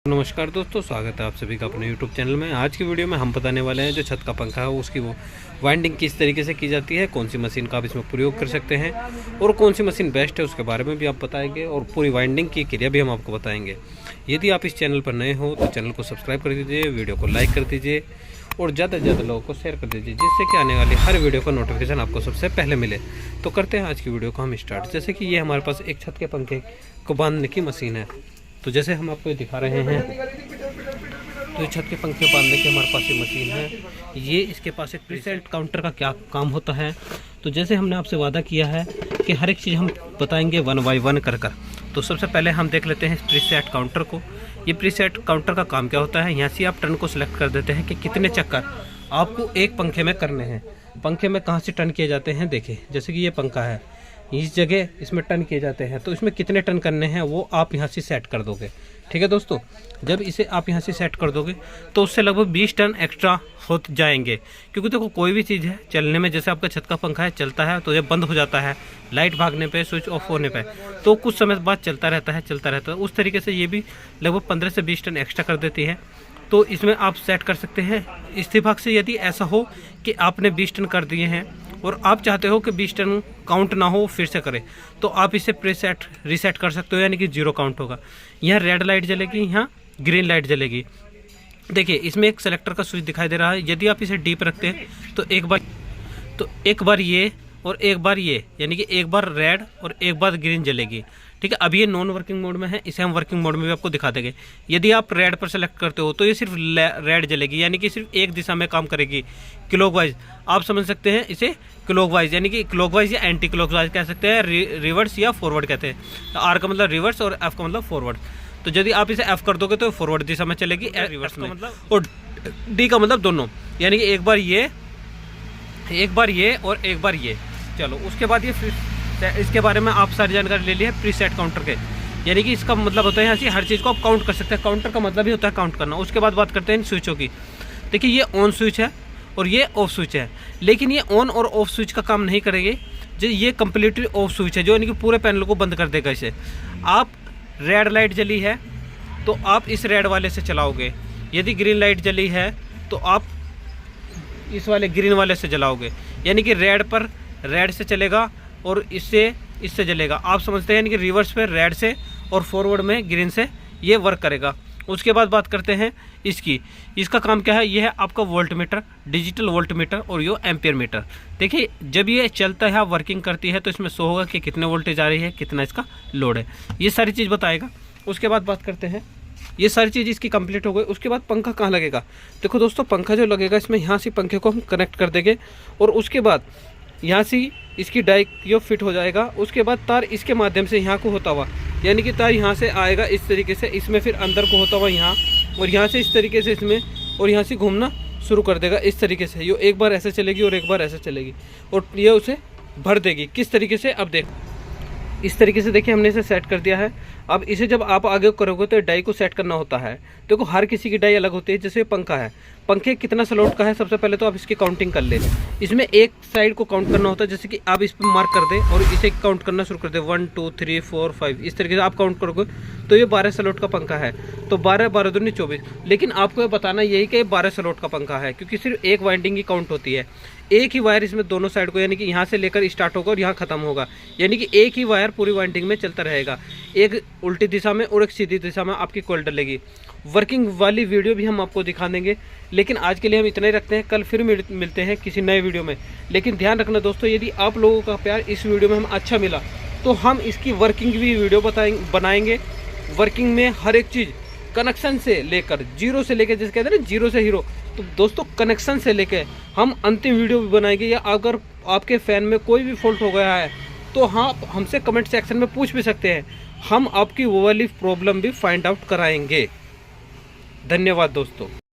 नमस्कार दोस्तों, स्वागत है आप सभी का अपने YouTube चैनल में। आज की वीडियो में हम बताने वाले हैं जो छत का पंखा है उसकी वो वाइंडिंग किस तरीके से की जाती है, कौन सी मशीन का आप इसमें प्रयोग कर सकते हैं और कौन सी मशीन बेस्ट है उसके बारे में भी आप बताएंगे और पूरी वाइंडिंग की क्रिया भी हम आपको बताएंगे। यदि आप इस चैनल पर नए हो तो चैनल को सब्सक्राइब कर दीजिए, वीडियो को लाइक कर दीजिए और ज़्यादा से ज़्यादा लोगों को शेयर कर दीजिए, जिससे कि आने वाली हर वीडियो का नोटिफिकेशन आपको सबसे पहले मिले। तो करते हैं आज की वीडियो को हम स्टार्ट। जैसे कि ये हमारे पास एक छत के पंखे को बांधने की मशीन है, तो जैसे हम आपको ये दिखा रहे हैं, तो ये छत के पंखे बांधने की हमारे पास ये मशीन है। ये इसके पास एक प्रीसेट काउंटर का क्या काम होता है, तो जैसे हमने आपसे वादा किया है कि हर एक चीज़ हम बताएंगे 1 बाय 1 कर। तो सबसे पहले हम देख लेते हैं प्रीसेट काउंटर को। ये प्रीसेट काउंटर का काम क्या होता है, यहाँ से आप टर्न को सिलेक्ट कर देते हैं कि कितने चक्कर आपको एक पंखे में करने हैं। पंखे में कहाँ से टर्न किए जाते हैं, देखिए जैसे कि ये पंखा है, इस जगह इसमें टर्न किए जाते हैं, तो इसमें कितने टर्न करने हैं वो आप यहाँ से सेट कर दोगे। ठीक है दोस्तों, जब इसे आप यहाँ से सेट कर दोगे तो उससे लगभग 20 टर्न एक्स्ट्रा हो जाएंगे। क्योंकि देखो कोई भी चीज़ है चलने में, जैसे आपका छत का पंखा है चलता है तो जब बंद हो जाता है लाइट भागने पे, स्विच ऑफ होने पे, तो कुछ समय बाद चलता रहता है। उस तरीके से ये भी लगभग 15 से 20 टन एक्स्ट्रा कर देती है। तो इसमें आप सेट कर सकते हैं इस्तीफाक से। यदि ऐसा हो कि आपने 20 टन कर दिए हैं और आप चाहते हो कि 20 टन काउंट ना हो फिर से करें, तो आप इसे प्रीसेट रीसेट कर सकते हो, यानी कि 0 काउंट होगा। यहाँ रेड लाइट जलेगी, यहाँ ग्रीन लाइट जलेगी। देखिए इसमें एक सेलेक्टर का स्विच दिखाई दे रहा है। यदि आप इसे डीप रखते हैं तो एक बार ये और एक बार ये, यानी कि एक बार रेड और एक बार ग्रीन जलेगी। ठीक है, अभी ये नॉन वर्किंग मोड में है, इसे हम वर्किंग मोड में भी आपको दिखा देंगे। यदि आप रेड पर सेलेक्ट करते हो तो ये सिर्फ रेड जलेगी, यानी कि सिर्फ एक दिशा में काम करेगी, क्लॉकवाइज। आप समझ सकते हैं इसे क्लॉकवाइज, यानी कि क्लॉकवाइज या एंटी क्लॉकवाइज कह सकते हैं, रिवर्स या फॉरवर्ड कहते हैं। आर का मतलब रिवर्स और एफ का मतलब फॉरवर्ड। तो यदि आप इसे एफ कर दोगे तो फॉरवर्ड दिशा में चलेगी, रिवर्स में, और डी का मतलब दोनों, यानी कि एक बार ये और एक बार ये। चलो उसके बाद इसके बारे में आप सारी जानकारी ले ली है प्रीसेट काउंटर के, यानी कि इसका मतलब होता है यहाँ से हर चीज़ को आप काउंट कर सकते हैं। काउंटर का मतलब ही होता है काउंट करना। उसके बाद बात करते हैं इन स्विचों की। देखिए ये ऑन स्विच है और ये ऑफ स्विच है, लेकिन ये ऑन और ऑफ स्विच का काम नहीं करेंगे। जो ये कम्प्लीटली ऑफ स्विच है, जो यानी कि पूरे पैनल को बंद कर देगा इसे। आप रेड लाइट जली है तो आप इस रेड वाले से चलाओगे, यदि ग्रीन लाइट जली है तो आप इस वाले ग्रीन वाले से जलाओगे, यानी कि रेड पर रेड से चलेगा और इससे जलेगा। आप समझते हैं, यानी कि रिवर्स पे रेड से और फॉरवर्ड में ग्रीन से ये वर्क करेगा। उसके बाद बात करते हैं इसका काम क्या है। ये है आपका volt meter, digital volt meter और ये एम्पियर मीटर। देखिए जब ये चलता है, वर्किंग करती है, तो इसमें शो होगा कि कितने वोल्टेज आ रही है, कितना इसका लोड है, ये सारी चीज़ बताएगा। उसके बाद बात करते हैं, ये सारी चीज़ इसकी कंप्लीट हो गई। उसके बाद पंखा कहाँ लगेगा। देखो दोस्तों, पंखा जो लगेगा इसमें, यहाँ से पंखे को हम कनेक्ट कर देंगे और उसके बाद यहाँ से इसकी डाई यो फिट हो जाएगा। उसके बाद तार इसके माध्यम से यहाँ को होता हुआ, यानी कि तार यहाँ से आएगा इस तरीके से, इसमें फिर अंदर को होता हुआ यहाँ, और यहाँ से इस तरीके से इसमें, और यहाँ से घूमना शुरू कर देगा इस तरीके से। ये एक बार ऐसे चलेगी और एक बार ऐसे चलेगी और ये उसे भर देगी। किस तरीके से, अब देखो इस तरीके से। देखिए हमने इसे सेट कर दिया है। अब इसे जब आप आगे करोगे तो डाई को सेट करना होता है। देखो हर किसी की डाई अलग होती है। जैसे पंखा है, पंखे कितना स्लॉट का है, सबसे पहले तो आप इसकी काउंटिंग कर ले। इसमें एक साइड को काउंट करना होता है, जैसे कि आप इस पर मार्क कर दें और इसे काउंट करना शुरू कर दें, 1 2 3 4 5, इस तरीके से आप काउंट करोगे तो ये 12 स्लॉट का पंखा है। तो 12 12 दूनी 24, लेकिन आपको ये बताना यही कि 12 स्लॉट का पंखा है, क्योंकि सिर्फ एक वाइंडिंग की काउंट होती है। एक ही वायर इसमें दोनों साइड को, यानी कि यहाँ से लेकर स्टार्ट होगा और यहाँ खत्म होगा, यानी कि एक ही वायर पूरी वाइंडिंग में चलता रहेगा। एक उल्टी दिशा में और एक सीधी दिशा में आपकी कॉइल डलेगी। वर्किंग वाली वीडियो भी हम आपको दिखा देंगे, लेकिन आज के लिए हम इतना ही रखते हैं। कल फिर मिलते हैं किसी नए वीडियो में। लेकिन ध्यान रखना दोस्तों, यदि आप लोगों का प्यार इस वीडियो में हम अच्छा मिला तो हम इसकी वर्किंग भी वीडियो बनाएंगे। वर्किंग में हर एक चीज़ कनेक्शन से लेकर, जीरो से लेकर, जैसे कहते हैं ना जीरो से हीरो, तो दोस्तों कनेक्शन से लेकर हम अंतिम वीडियो भी बनाएंगे। या अगर आपके फ़ैन में कोई भी फॉल्ट हो गया है तो हाँ, हमसे कमेंट सेक्शन में पूछ भी सकते हैं, हम आपकी वो वाली प्रॉब्लम भी फाइंड आउट कराएंगे। धन्यवाद दोस्तों।